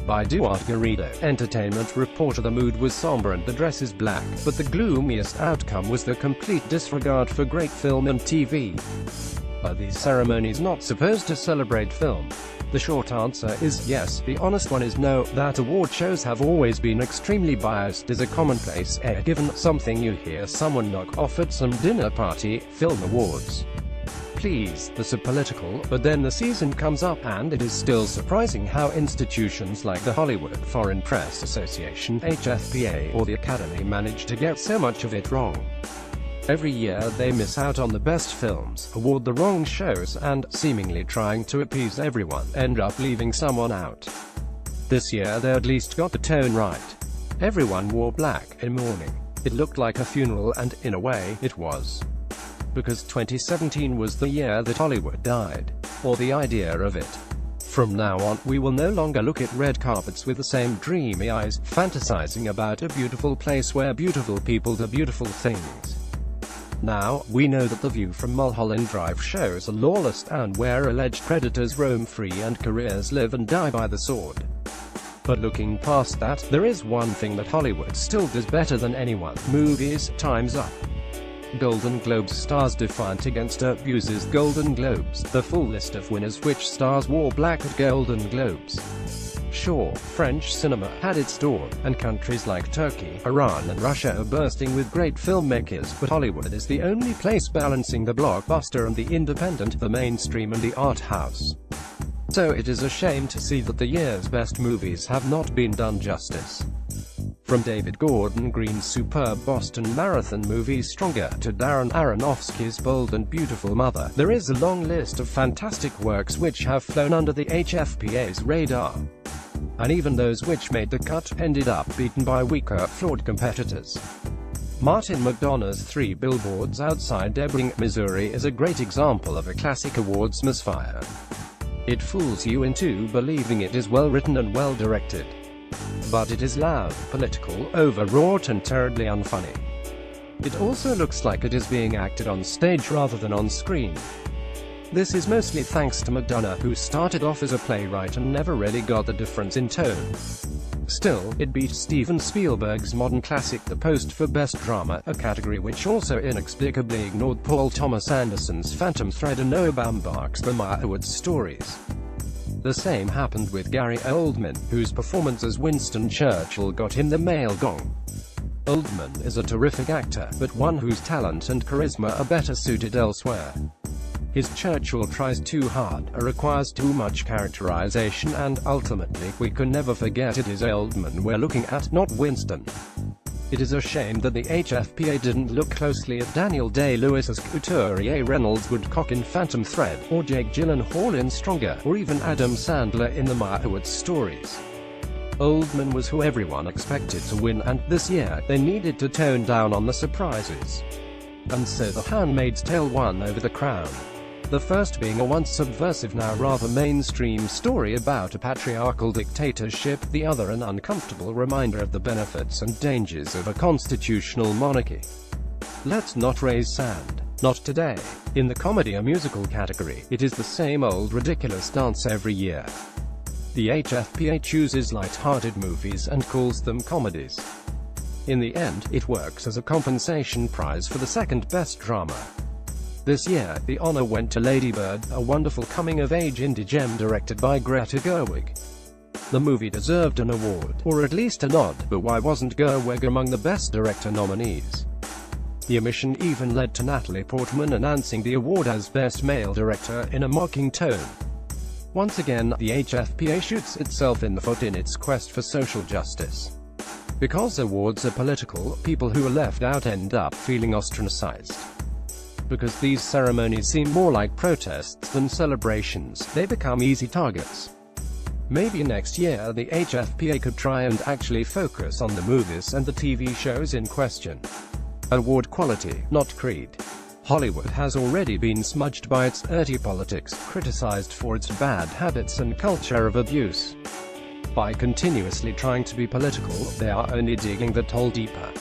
by Duarte Garrido. Entertainment reporter: the mood was somber and the dress is black, but the gloomiest outcome was the complete disregard for great film and TV. Are these ceremonies not supposed to celebrate film? The short answer is yes. The honest one is no. That award shows have always been extremely biased is a commonplace given something you hear someone knock off at some dinner party. Film awards, please, they're so political, but then the season comes up and it is still surprising how institutions like the Hollywood Foreign Press Association (HFPA) or the Academy manage to get so much of it wrong. Every year they miss out on the best films, award the wrong shows, and, seemingly trying to appease everyone, end up leaving someone out. This year they at least got the tone right. Everyone wore black in mourning. It looked like a funeral, and, in a way, it was. Because 2017 was the year that Hollywood died. Or the idea of it. From now on, we will no longer look at red carpets with the same dreamy eyes, fantasizing about a beautiful place where beautiful people do beautiful things. Now, we know that the view from Mulholland Drive shows a lawless town where alleged predators roam free and careers live and die by the sword. But looking past that, there is one thing that Hollywood still does better than anyone: movies. Time's up. Golden Globes stars defiant against abuses. Golden Globes, the full list of winners. Which stars wore black at Golden Globes? Sure, French cinema had its dawn, and countries like Turkey, Iran and Russia are bursting with great filmmakers, but Hollywood is the only place balancing the blockbuster and the independent, the mainstream and the art house. So it is a shame to see that the year's best movies have not been done justice. From David Gordon Green's superb Boston Marathon movie Stronger, to Darren Aronofsky's Bold and Beautiful Mother, there is a long list of fantastic works which have flown under the HFPA's radar. And even those which made the cut, ended up beaten by weaker, flawed competitors. Martin McDonagh's Three Billboards Outside Ebbing, Missouri is a great example of a classic awards misfire. It fools you into believing it is well written and well directed. But it is loud, political, overwrought and terribly unfunny. It also looks like it is being acted on stage rather than on screen. This is mostly thanks to McDonagh, who started off as a playwright and never really got the difference in tone. Still, it beat Steven Spielberg's modern classic The Post for Best Drama, a category which also inexplicably ignored Paul Thomas Anderson's Phantom Thread and Noah Baumbach's The Meyerowitz Stories. The same happened with Gary Oldman, whose performance as Winston Churchill got him the male gong. Oldman is a terrific actor, but one whose talent and charisma are better suited elsewhere. His Churchill tries too hard, requires too much characterization, and, ultimately, we can never forget it is Oldman we're looking at, not Winston. It is a shame that the HFPA didn't look closely at Daniel Day-Lewis as Couturier, Reynolds Woodcock in Phantom Thread, or Jake Gyllenhaal in Stronger, or even Adam Sandler in The Meyerowitz Stories. Oldman was who everyone expected to win, and, this year, they needed to tone down on the surprises. And so The Handmaid's Tale won over The Crown. The first being a once subversive, now rather mainstream story about a patriarchal dictatorship, the other an uncomfortable reminder of the benefits and dangers of a constitutional monarchy. Let's not raise sand. Not today. In the comedy or musical category, it is the same old ridiculous dance every year. The HFPA chooses light-hearted movies and calls them comedies. In the end, it works as a compensation prize for the second best drama. This year, the honor went to Lady Bird, a wonderful coming-of-age indie gem directed by Greta Gerwig. The movie deserved an award, or at least a nod, but why wasn't Gerwig among the Best Director nominees? The omission even led to Natalie Portman announcing the award as Best Male Director, in a mocking tone. Once again, the HFPA shoots itself in the foot in its quest for social justice. Because awards are political, people who are left out end up feeling ostracized. Because these ceremonies seem more like protests than celebrations, they become easy targets. Maybe next year the HFPA could try and actually focus on the movies and the TV shows in question. Award quality, not creed. Hollywood has already been smudged by its dirty politics, criticized for its bad habits and culture of abuse. By continuously trying to be political, they are only digging that hole deeper.